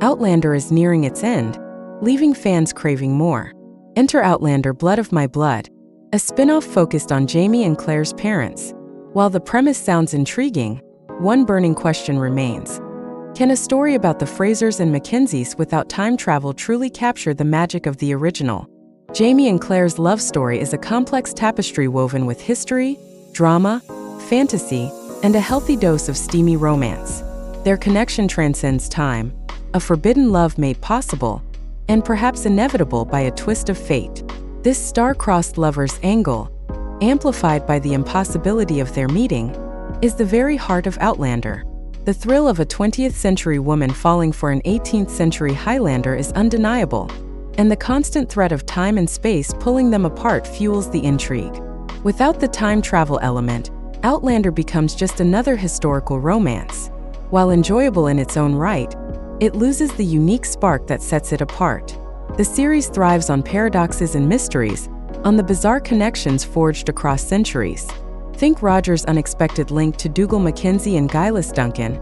Outlander is nearing its end, leaving fans craving more. Enter Outlander: Blood of My Blood, a spin-off focused on Jamie and Claire's parents. While the premise sounds intriguing, one burning question remains. Can a story about the Frasers and Mackenzies without time travel truly capture the magic of the original? Jamie and Claire's love story is a complex tapestry woven with history, drama, fantasy, and a healthy dose of steamy romance. Their connection transcends time, a forbidden love made possible, and perhaps inevitable by a twist of fate. This star-crossed lovers' angle, amplified by the impossibility of their meeting, is the very heart of Outlander. The thrill of a 20th-century woman falling for an 18th-century Highlander is undeniable, and the constant threat of time and space pulling them apart fuels the intrigue. Without the time travel element, Outlander becomes just another historical romance. While enjoyable in its own right, it loses the unique spark that sets it apart. The series thrives on paradoxes and mysteries, on the bizarre connections forged across centuries. Think Roger's unexpected link to Dougal Mackenzie and Guileless Duncan,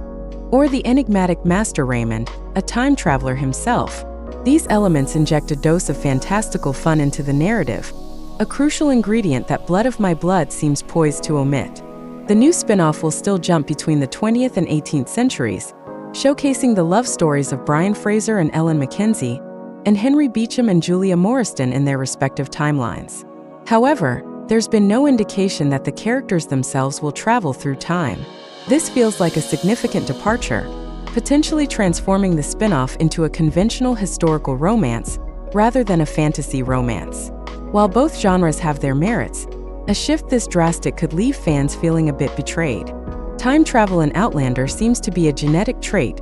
or the enigmatic Master Raymond, a time traveler himself. These elements inject a dose of fantastical fun into the narrative, a crucial ingredient that Blood of My Blood seems poised to omit. The new spin-off will still jump between the 20th and 18th centuries, showcasing the love stories of Brian Fraser and Ellen Mackenzie, and Henry Beecham and Julia Morriston in their respective timelines. However, there's been no indication that the characters themselves will travel through time. This feels like a significant departure, potentially transforming the spin-off into a conventional historical romance rather than a fantasy romance. While both genres have their merits, a shift this drastic could leave fans feeling a bit betrayed. Time travel in Outlander seems to be a genetic trait,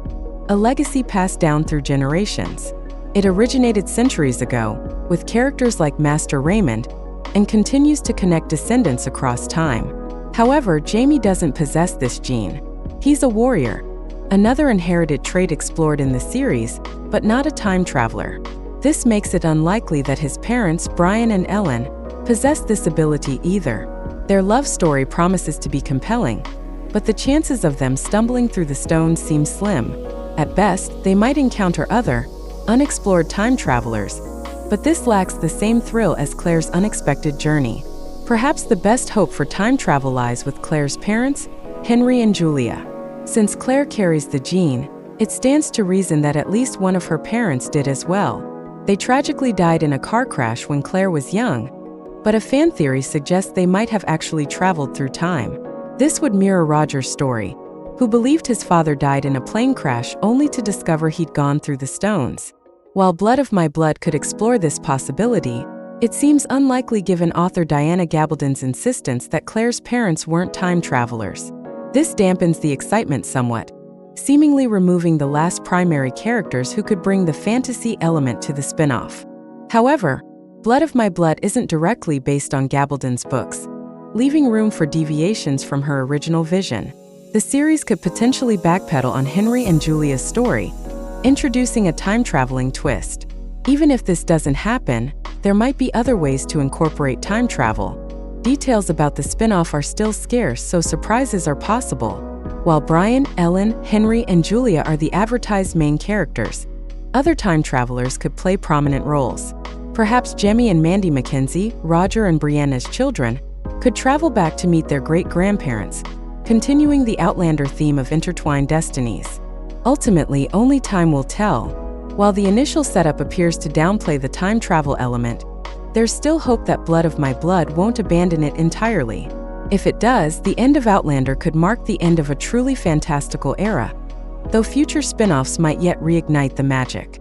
a legacy passed down through generations. It originated centuries ago, with characters like Master Raymond, and continues to connect descendants across time. However, Jamie doesn't possess this gene. He's a warrior, another inherited trait explored in the series, but not a time traveler. This makes it unlikely that his parents, Brian and Ellen, possess this ability either. Their love story promises to be compelling, but the chances of them stumbling through the stones seem slim. At best, they might encounter other, unexplored time travelers, but this lacks the same thrill as Claire's unexpected journey. Perhaps the best hope for time travel lies with Claire's parents, Henry and Julia. Since Claire carries the gene, it stands to reason that at least one of her parents did as well. They tragically died in a car crash when Claire was young, but a fan theory suggests they might have actually traveled through time. This would mirror Roger's story, who believed his father died in a plane crash only to discover he'd gone through the stones. While Blood of My Blood could explore this possibility, it seems unlikely given author Diana Gabaldon's insistence that Claire's parents weren't time travelers. This dampens the excitement somewhat, seemingly removing the last primary characters who could bring the fantasy element to the spin-off. However, Blood of My Blood isn't directly based on Gabaldon's books, leaving room for deviations from her original vision. The series could potentially backpedal on Henry and Julia's story, introducing a time-traveling twist. Even if this doesn't happen, there might be other ways to incorporate time travel. Details about the spin-off are still scarce, so surprises are possible. While Brian, Ellen, Henry, and Julia are the advertised main characters, other time travelers could play prominent roles. Perhaps Jemmy and Mandy Mackenzie, Roger and Brienne as children, could travel back to meet their great-grandparents, continuing the Outlander theme of intertwined destinies. Ultimately, only time will tell. While the initial setup appears to downplay the time travel element, there's still hope that Blood of My Blood won't abandon it entirely. If it does, the end of Outlander could mark the end of a truly fantastical era, though future spin-offs might yet reignite the magic.